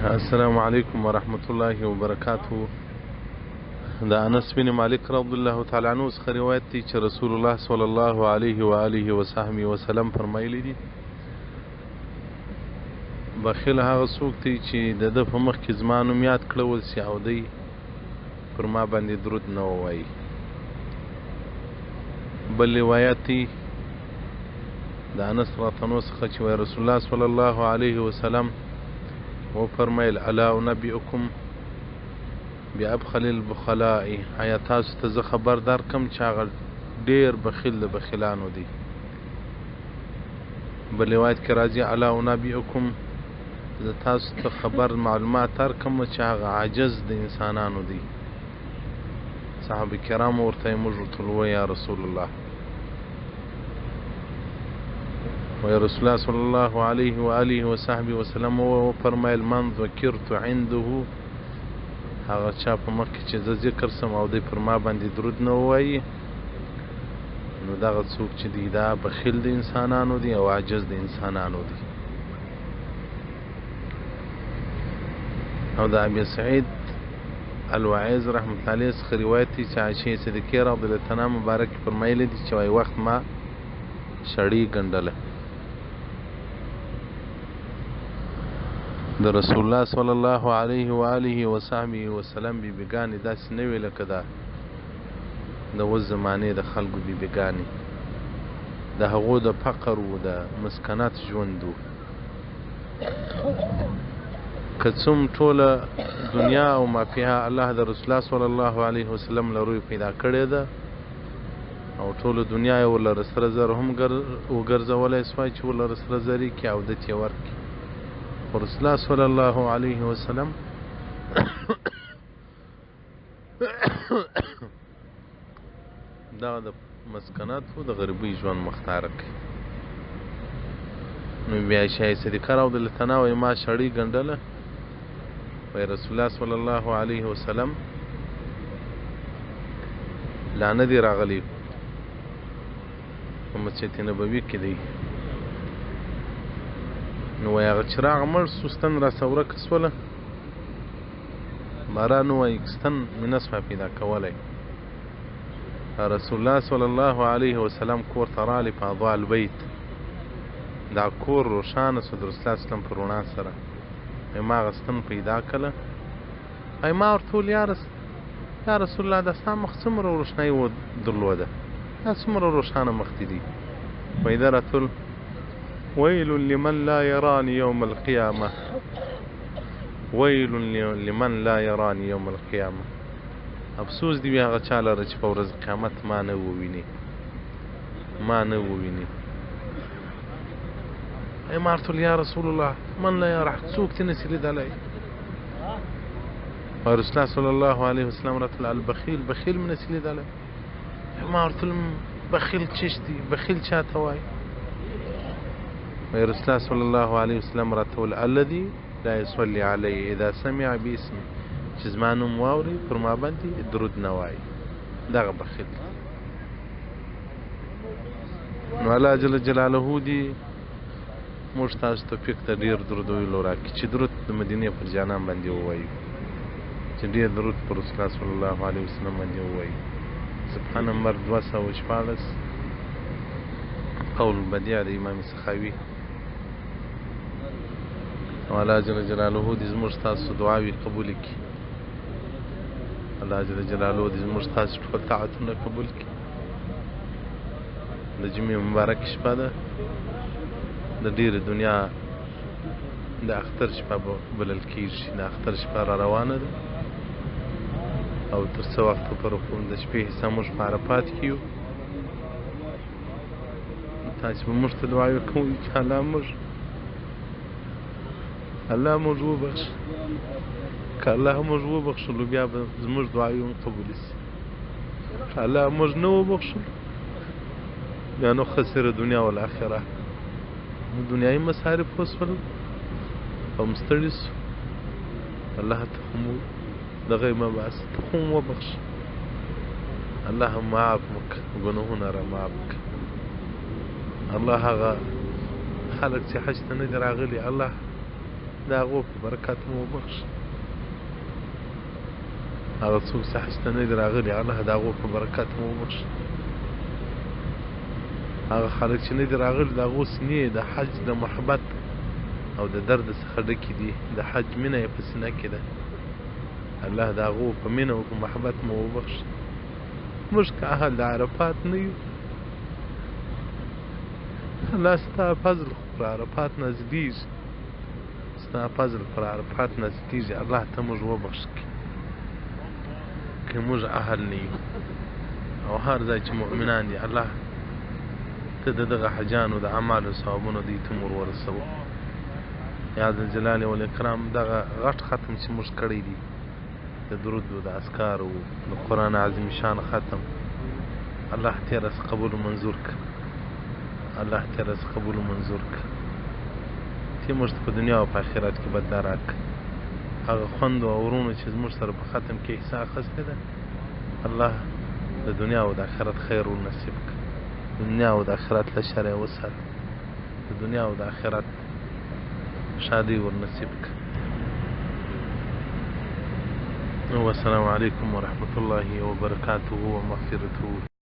السلام علیکم ورحمت الله وبرکاته. د انس بن مالک رضی الله تعالی عنہ څخه روایت دی چې رسول الله صلی الله علیه و آله وصحبه وسلم فرمایلی دي بخیل هغه څوک دی چې د په مخ کې زما نوم یاد کړول سي او دی پر ما باندې درود نه ووایي. بل روایت دی د انس رضی څخه چې رسول الله صلی الله علیه وسلم و فرمایل الا انبئکم بأبخل البخلاء، آیا تاسو ته زه خبر درکم چې هغه ډیر بخیل د بخیلانو دی. بل روایت کې راځي الا انبئکم، زه تاسو ته خبر معلومات درکم چې هغه عاجز د انسانانو دی. صحابه کرام ورته موږ ورته یا رسول الله و رسول الله صلی الله علیه و آله و صحبه وسلم و فرمایل من ذکرت عنده، هغه چا په مخ کې چې زه ذکر سم او دی پر ما باندې درود نه ووایي نو دغه څوک چې دی دا بخیل د انسانانو دی او عاجز د انسانانو دی. او د ابي سعید الوعیز رحمت الله علیه څخه روایت دی چې عائشه صدیقه رضی الله عنها مبارک فرمایلی دي چې وای وخت ما شړی ګندله د رسول الله صلی الله علیه و آله و صحبه وسلم بی بیگانی داسې نه وی لکه دا د اوس زمانې د خلکو بی بیگانی د هغو د فقر و د مسکنات ژوند و. که څوم ټوله دنیا او ما فيها الله د رسول الله صلی الله علیه وسلم له روی پیدا کړې ده او ټوله دنیا یې ورله سره زر هم وګرځولی سوای چې ورله سره زري کړي او دت یې ورکړي. خو رسول الله صلی الله علیه وسلم دغه د مسکنات و د غریبۍ ژوند مختاره کړي. نو بیا عایشه صدیقه رضی الله عنها وایي ما شړۍ ګنډله، وایي رسول الله صلی الله علیه وسلم لا نه دی راغلی په مسجد نبوي کې دی. نو وایي هغه چراغ مړ سو ستن راسه ورکه سوله باران وایي ستن مې نسوه پیدا کولی. رسول الله صلی الله علیه وسلم کور ته راغلی په اضواء البیت، دا کور روښانه سو د رسول الله وسلم په رڼا سره. وایي ما هغه ستن پیدا کړله، وایي ما ورته وویل یا رسول الله دا ستا مخ څومره روښنایي درلوده، دا څومره روښانه مخ دې دي. وایي ده راته ویل ویل لمن لا يراني يوم القيامة، ویل لمن لا يراني يوم القيامة، افسوس دی هغه چا لره چې په ورځ قیامت ما نه وویني. ما ورته ویل یا رسول الله من لا يرى، څوک دې نسي لیدلی. رسول الله صلی الله علیه وسلم راته ویل البخیل، بخیل مې نسي لیدلی. ما ورته ویل بخیل چیش دی، بخیل چاته وایي؟ رسول الله صلی الله علیه وسلم راته ویل الذي لا يصلي علی اذا سمع باسمي، چې زما نوم واوري پر ما باندې درود نه وایي، دغه بخیل. نو الله جل جلاله دې موږ تاسو توفیق ته ډېر درود ویلو راکړي چې درود د مدینې پر جانان باندې ووایو، چې ډېر درود پر رسول الله صلی الله علیه وسلم باندې ووایو. صفحه نمبر 214 قول البدیع د امام سخاوي. او الله جل جلاله دې زموږ تاسو دعاوې قبول کړي. الله جل جلاله دې زموږ تاسو ټول طاعتونه قبول کړي. د جمعې مبارک شپه ده، د ډېرې دنیا د اختر شپه بلل کېږي. د اختر شپه را روانه ده او تر څه وخته پورې خو د شپې حصه موږ په عرفات کې یو. تاسو به موږ ته دعاوې کوئ چې الله موږ وبخښ. که الله موږ وبخښلو بیا به زموږ دعاوې هم قبولې سي. که الله موږ نه وبخښلو بیا نو خسر دنیا والآخره، دنیایي مصارف وسول او مستړي سو. الله ته خو مو دغه مباس ته خو مو وبخښ، الله معاف وکړه، ګناهونه را معاف کړه. الله هغه خلق چې حج ته نه دي راغلي الله د هغو په برکت مو وبخښه. هغه څوک چې حج ته نه دي راغلي الله د هغو په برکت مو وبخښه. هغه خلک چې نه دي راغلي د هغو سینې د حج د محبت او د درد څخه ډکې دي. د حج مینه یې په سینه کې ده. الله د هغو په مینه او په محبت مو وبخښه. موږ که اهل د عرفات نه یو، الله ستا فضل پر عرفات نازلېږي، ستا فضل پر عرفات نازلېږي. الله ته موږ وبخښه که موږ اهل نه یو. او هر ځای چې مؤمنان دي الله ته د دغه حجانو د اعمالو ثوابونه دوی ته مور ورسوه. یا ذوالجلال والاکرام دغه غټ ختم چې موږ کړی دي د درود و د اذکارو د قرآن عظیم شان ختم، الله تیره څه قبول و منظور که. الله تیره څه قبول و منظور که. تی موږ ته په دنیا او په آخرت کې بدله راکړه. هغه خوند او ورونو چې زموږ سره په ختم کې حصه اخیستې ده الله د دنیا او د آخرت خیر ور نصیب که. دنیا او د آخرت له شره وسات، د دنیا او د آخرت شادي ور نصیب که. والسلام علیکم ورحمة الله وبرکاته ومغفرته.